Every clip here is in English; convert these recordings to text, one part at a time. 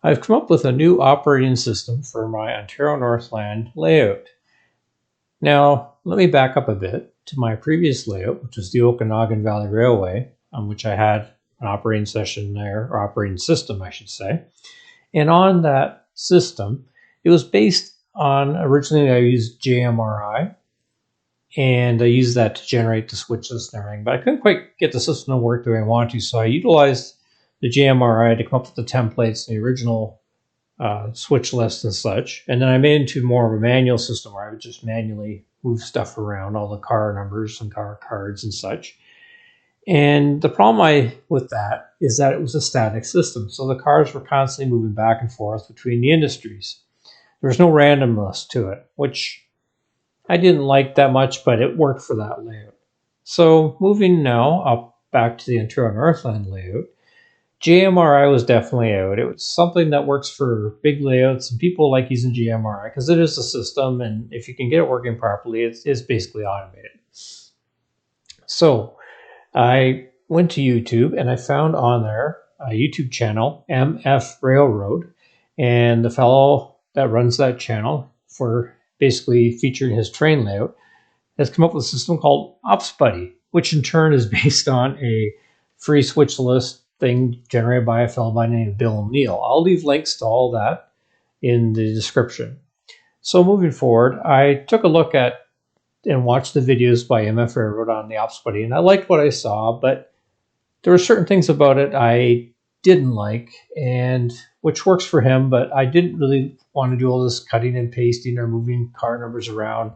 I've come up with a new operating system for my Ontario Northland layout. Now, let me back up a bit to my previous layout, which was the Okanagan Valley Railway, on which I had an operating session there, or operating system, I should say. And on that system, it was based on, originally I used JMRI, and I used that to generate the switch list and everything, but I couldn't quite get the system to work the way I wanted to, so I utilized the JMRI to come up with the templates, the original switch list and such. And then I made it into more of a manual system where I would just manually move stuff around, all the car numbers and car cards and such. And the problem with that is that it was a static system. So the cars were constantly moving back and forth between the industries. There was no randomness to it, which I didn't like that much, but it worked for that layout. So moving now up back to the Ontario Northland layout, JMRI was definitely out. It was something that works for big layouts, and people like using JMRI because it is a system, and if you can get it working properly, it's basically automated. So I went to YouTube and I found on there a YouTube channel, MF Railroad, and the fellow that runs that channel for basically featuring his train layout has come up with a system called OpsBuddy, which in turn is based on a free switch list thing generated by a fellow by the name of Bill O'Neill. I'll leave links to all that in the description. So moving forward, I took a look at and watched the videos by MF Railroad on the OpsBuddy, and I liked what I saw, but there were certain things about it I didn't like, and which works for him, but I didn't really want to do all this cutting and pasting or moving car numbers around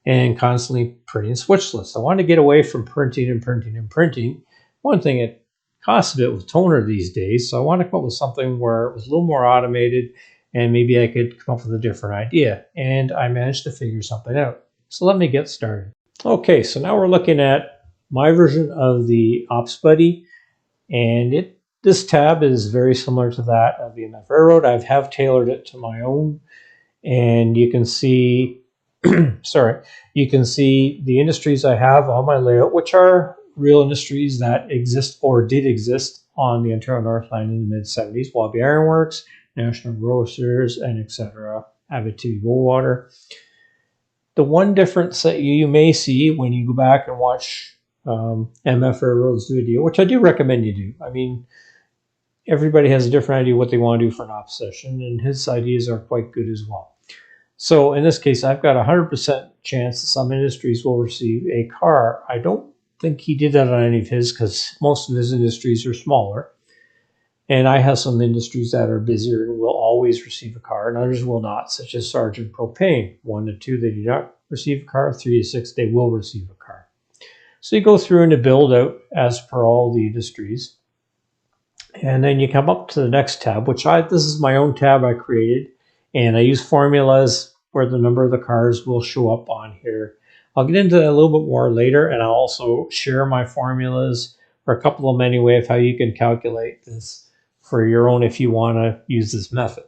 and constantly printing switch lists. I wanted to get away from printing and printing and printing. One thing, it costs a bit with toner these days, so I wanted to come up with something where it was a little more automated and maybe I could come up with a different idea. And I managed to figure something out. So let me get started. Okay, so now we're looking at my version of the OpsBuddy, and this tab is very similar to that of the MF Railroad. I have tailored it to my own, and you can see you can see the industries I have on my layout, which are real industries that exist or did exist on the Ontario Northland in the mid-70s. Wabi Iron Works, National Grocers, and etc. Abitibi-Goldwater. The one difference that you may see when you go back and watch MF Railroad's video, which I do recommend you do. I mean, everybody has a different idea what they want to do for an ops session, and his ideas are quite good as well. So in this case, I've got a 100% chance that some industries will receive a car. I don't think he did that on any of his because most of his industries are smaller. And I have some industries that are busier and will always receive a car, and others will not, such as Sargent Propane. 1 to 2, they do not receive a car. 3 to 6, they will receive a car. So you go through and you build out as per all the industries. And then you come up to the next tab, which this is my own tab I created. And I use formulas where the number of the cars will show up on here. I'll get into that a little bit more later, and I'll also share my formulas, or a couple of them anyway, of how you can calculate this for your own if you want to use this method.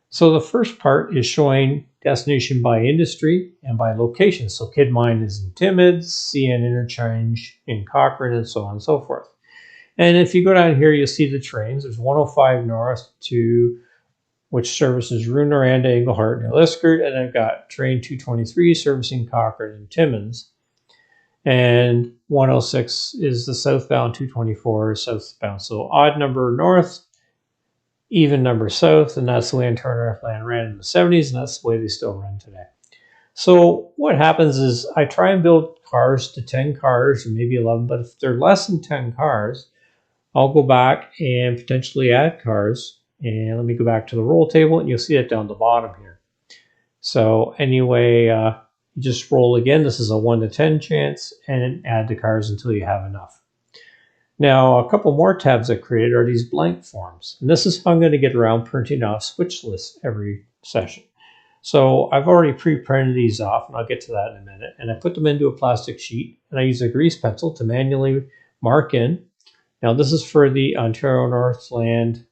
So the first part is showing destination by industry and by location. So Kidmine is in Timmins, CN Interchange in Cochrane, and so on and so forth. And if you go down here, you'll see the trains. There's 105 North to which services Rouyn-Noranda, Englehart, and Liskeard, and I've got train 223 servicing Cochrane and Timmins. And 106 is the southbound, 224 is southbound. So odd number north, even number south, and that's the way Ontario Northland ran in the 70s, and that's the way they still run today. So what happens is I try and build cars to 10 cars or maybe 11, but if they're less than 10 cars, I'll go back and potentially add cars. And let me go back to the roll table, and you'll see it down the bottom here. So anyway, you just roll again. This is a 1 to 10 chance, and add the cars until you have enough. Now, a couple more tabs I created are these blank forms. And this is how I'm going to get around printing off switch lists every session. So I've already pre-printed these off, and I'll get to that in a minute. And I put them into a plastic sheet, and I use a grease pencil to manually mark in. Now, this is for the Ontario Northland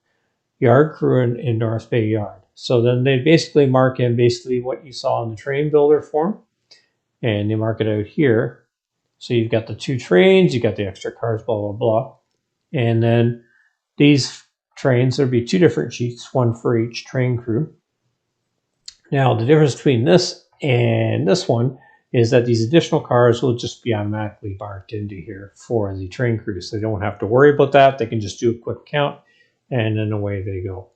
yard crew in North Bay Yard. So then they basically mark in what you saw in the train builder form, and they mark it out here. So you've got the 2 trains, you got the extra cars, blah, blah, blah. And then these trains, there'd be 2 different sheets, one for each train crew. Now, the difference between this and this one is that these additional cars will just be automatically marked into here for the train crew. So they don't have to worry about that. They can just do a quick count and then away they go.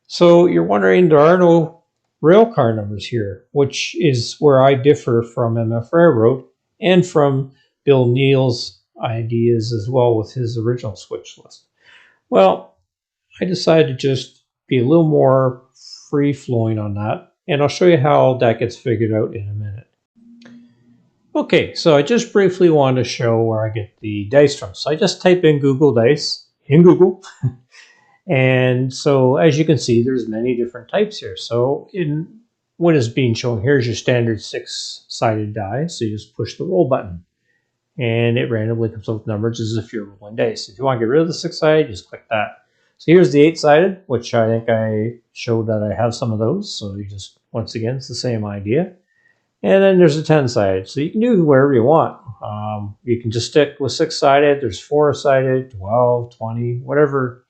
So you're wondering, there are no rail car numbers here, which is where I differ from MF Railroad and from Bill Neal's ideas as well with his original switch list. Well, I decided to just be a little more free-flowing on that, and I'll show you how that gets figured out in a minute. Okay, so I just briefly want to show where I get the dice from. So I just type in Google Dice in Google, and so as you can see, there's many different types here. So in what is being shown here is your standard 6-sided die. So you just push the roll button, and it randomly comes up with numbers as if you're rolling dice. If you want to get rid of the 6-sided, just click that. So here's the 8-sided, which I think I showed that I have some of those. So you just, once again, it's the same idea. And then there's a 10-sided. So you can do whatever you want. You can just stick with 6-sided. There's 4-sided, 12, 20, whatever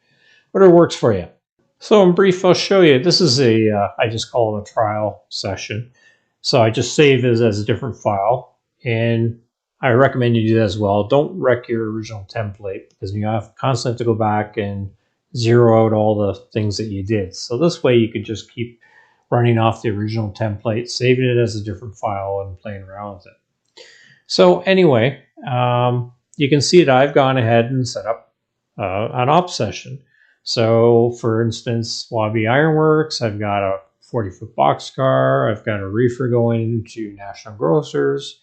works for you. So in brief, I'll show you. This is I just call it a trial session. So I just save it as a different file. And I recommend you do that as well. Don't wreck your original template because you have constantly to go back and zero out all the things that you did. So this way you could just keep running off the original template, saving it as a different file and playing around with it. So anyway, you can see that I've gone ahead and set up an ops session. So for instance, Wabi Ironworks, I've got a 40-foot boxcar, I've got a reefer going to National Grocers,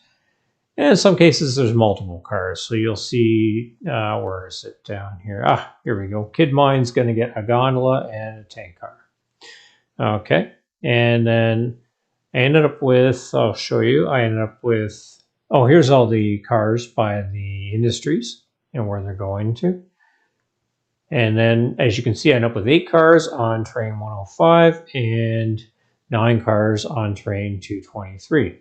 and in some cases, there's multiple cars. So you'll see, where is it down here? Here we go. Kid Mine's going to get a gondola and a tank car. Okay. And then I ended up with, I'll show you, I ended up with, here's all the cars by the industries and where they're going to. And then, as you can see, I ended up with 8 cars on train 105 and 9 cars on train 223.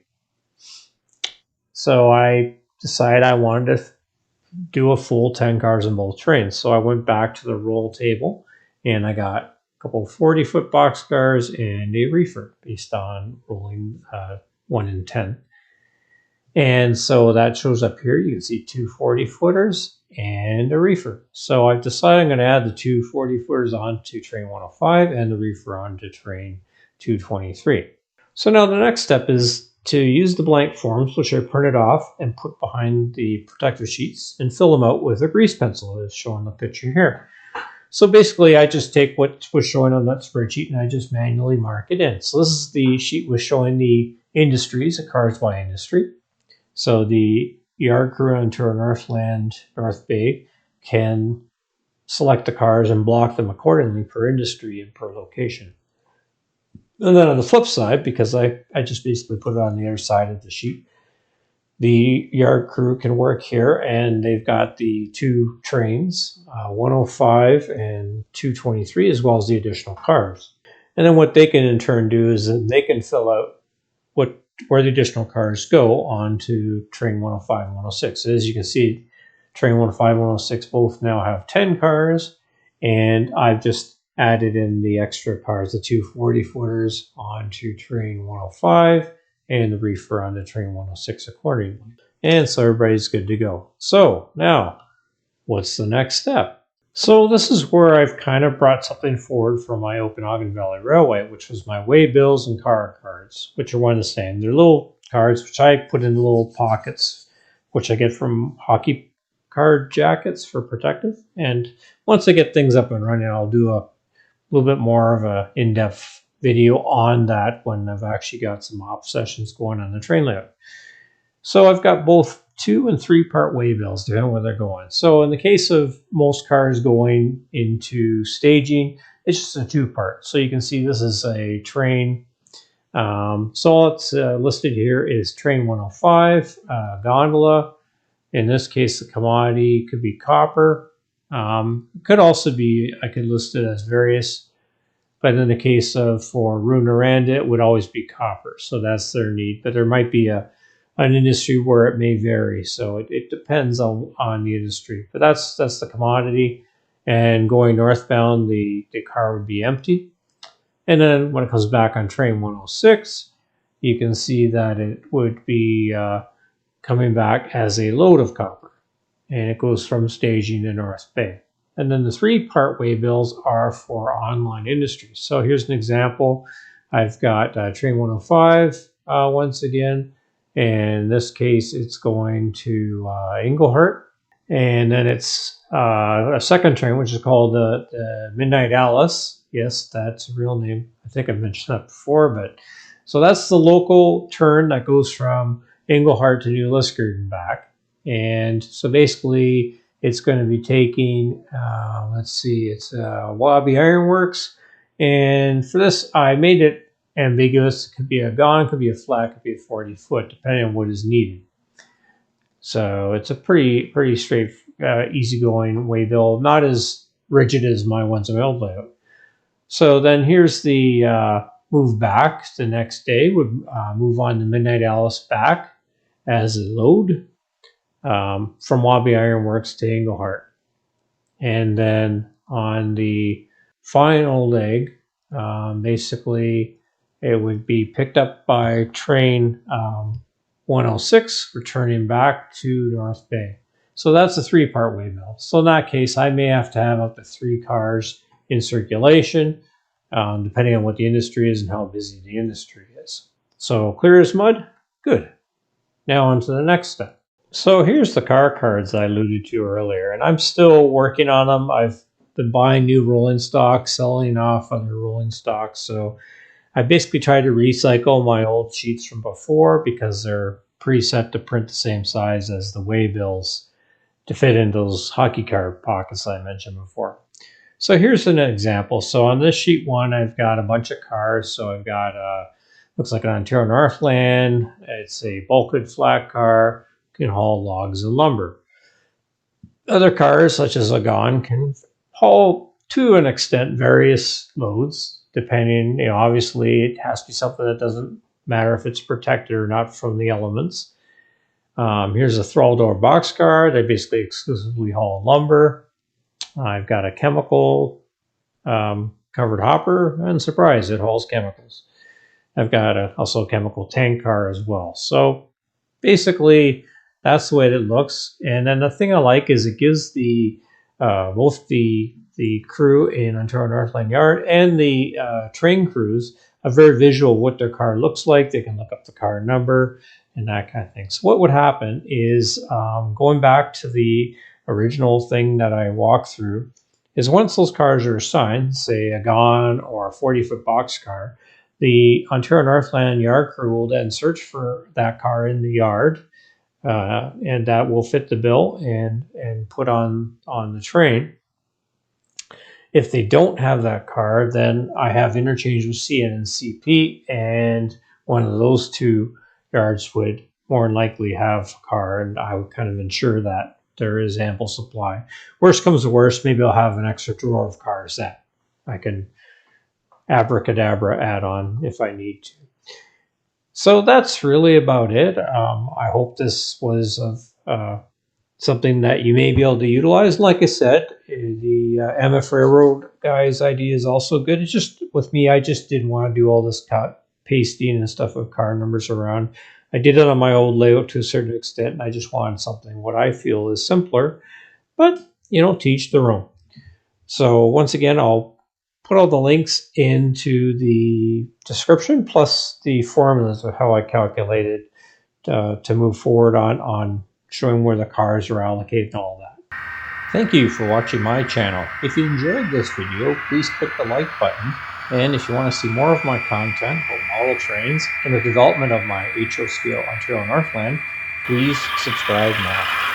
So I decided I wanted to do a full 10 cars in both trains. So I went back to the roll table and I got a couple 40-foot boxcars and a reefer based on rolling 1 in 10. And so that shows up here. You can see 2 40-footers and a reefer. So I've decided I'm going to add the 2 40-footers onto train 105 and the reefer onto train 223. So now the next step is to use the blank forms, which I printed off and put behind the protective sheets, and fill them out with a grease pencil, as shown in the picture here. So basically, I just take what was showing on that spreadsheet and I just manually mark it in. So this is the sheet was showing the industries, the cars by industry. So the yard crew on Ontario Northland, North Bay can select the cars and block them accordingly per industry and per location. And then on the flip side, because I just basically put it on the other side of the sheet, the yard crew can work here, and they've got the 2 trains, 105 and 223, as well as the additional cars. And then what they can in turn do is that they can fill out where the additional cars go onto train 105 and 106. So as you can see, train 105 and 106 both now have 10 cars, and I've just added in the extra cars, the 2 40-footers onto train 105 and the reefer onto train 106 accordingly. And so everybody's good to go. So now, what's the next step? So this is where I've kind of brought something forward from my Okanagan Valley Railway, which was my way bills and car cards, which are one and the same. They're little cards, which I put in little pockets, which I get from hockey card jackets for protective. And once I get things up and running, I'll do a little bit more of a in-depth video on that when I've actually got some op sessions going on the train layout. So I've got both 2- and 3-part waybills depending on where they're going. So in the case of most cars going into staging, it's just a 2-part. So you can see this is a train. So it's listed here is train 105, gondola. In this case, the commodity could be copper. Could also be, I could list it as various, but in the case of for Rouyn-Noranda, it would always be copper. So that's their need, but there might be an industry where it may vary. So it depends on the industry, but that's the commodity. and going northbound, the car would be empty. And then when it comes back on train 106, you can see that it would be coming back as a load of copper. And it goes from staging to North Bay. And then the 3-part waybills are for online industries. So here's an example. I've got train 105 once again. And in this case, it's going to Englehart. And then it's a second train, which is called the Midnight Alice. Yes, that's a real name. I think I've mentioned that before. But so that's the local turn that goes from Englehart to New Liskeard and back. And so basically, it's going to be taking, it's Wabi Iron Works. And for this, I made it ambiguous. It could be a gone, could be a flat, could be a 40-foot, depending on what is needed. So it's a pretty straight, easygoing waybill, not as rigid as my one's old layout. So then here's the move back. The next day would move on the Midnight Alice back as a load from Wabi Iron Works to Englehart. And then on the final leg, basically it would be picked up by train 106, returning back to North Bay. So that's a 3-part waybill. So in that case, I may have to have up to 3 cars in circulation, depending on what the industry is and how busy the industry is. So clear as mud? Good. Now on to the next step. So here's the car cards I alluded to earlier, and I'm still working on them. I've been buying new rolling stock, selling off other rolling stock. So I basically try to recycle my old sheets from before because they're preset to print the same size as the waybills to fit into those hockey card pockets I mentioned before. So here's an example. So on this sheet 1, I've got a bunch of cars. So I've got, looks like an Ontario Northland. It's a bulkhead flat car. Can haul logs and lumber. Other cars, such as a Gon, can haul, to an extent, various loads, depending, obviously it has to be something that doesn't matter if it's protected or not from the elements. Here's a Thraldor boxcar. They basically exclusively haul lumber. I've got a chemical covered hopper, and surprise, it hauls chemicals. I've got also a chemical tank car as well. So basically, that's the way it looks. And then the thing I like is it gives the both the crew in Ontario Northland Yard and the train crews a very visual what their car looks like. They can look up the car number and that kind of thing. So what would happen is, going back to the original thing that I walked through, is once those cars are assigned, say a Gon or a 40-foot boxcar, the Ontario Northland Yard crew will then search for that car in the yard, and that will fit the bill and put on the train. If they don't have that car, then I have interchange with CN and CP, and one of those 2 yards would more than likely have a car, and I would kind of ensure that there is ample supply. Worst comes to worst, maybe I'll have an extra drawer of cars that I can abracadabra add on if I need to. So that's really about it. I hope this was of something that you may be able to utilize. Like I said, the MF Railroad guy's idea is also good. It's just, with me, I just didn't want to do all this pasting and stuff of car numbers around. I did it on my old layout to a certain extent, and I just wanted something what I feel is simpler, but, to each their own. So once again, I'll put all the links into the description, plus the formulas of how I calculated to move forward on showing where the cars are allocated and all that. Thank you for watching my channel. If you enjoyed this video, please click the like button. And if you want to see more of my content about model trains and the development of my HO scale Ontario Northland, please subscribe now.